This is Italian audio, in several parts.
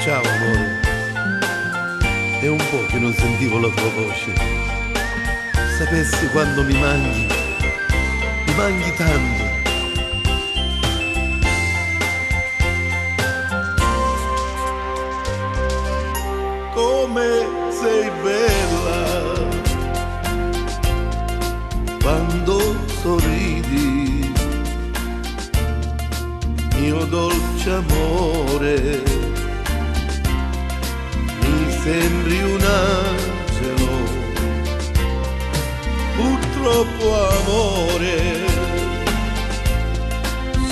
Ciao amore, è un po' che non sentivo la tua voce. Sapessi quando mi manchi tanto. Come sei bella quando sorridi, mio dolce amore, mi sembri un angelo, purtroppo amore,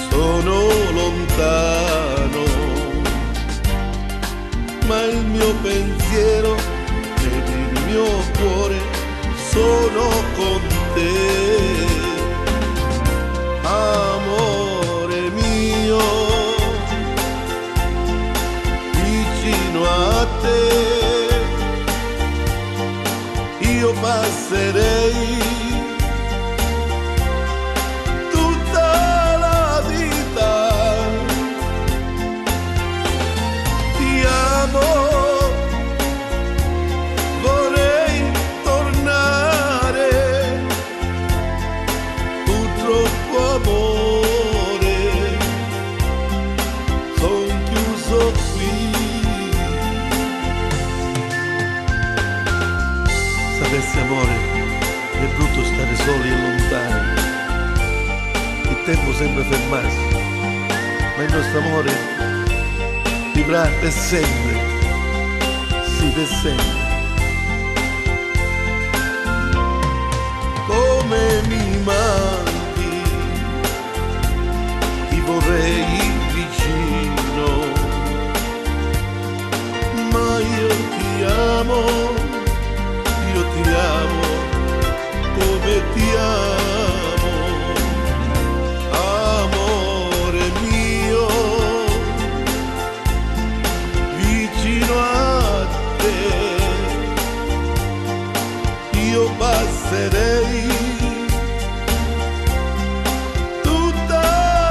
sono lontano, ma il mio pensiero ed il mio cuore sono con te, amore mio, vicino a te, io passerei tutta la vita. Ti amo, vorrei tornare, purtroppo amore, son chiuso qui. Sapessi amore, è brutto stare soli e lontani, il tempo sembra fermarsi, ma il nostro amore vivrà per sempre, sì per sempre. Come mi manchi, ti vorrei vicino, ma io ti amo, come ti amo, amore mio, vicino a te, io passerei tutta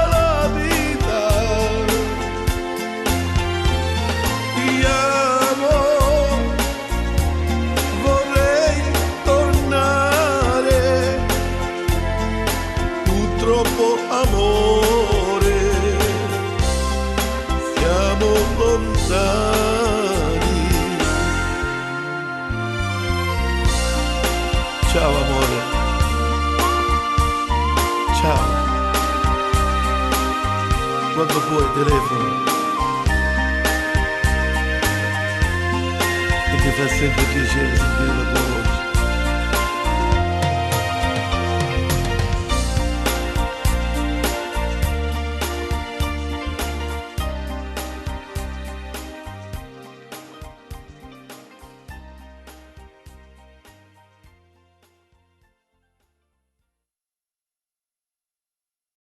la vita. Ti amo, vorrei tornare, purtroppo amore, siamo lontani. Ciao amore, ciao, quando puoi telefono, e mi fa sempre piacere sentire la tua voce.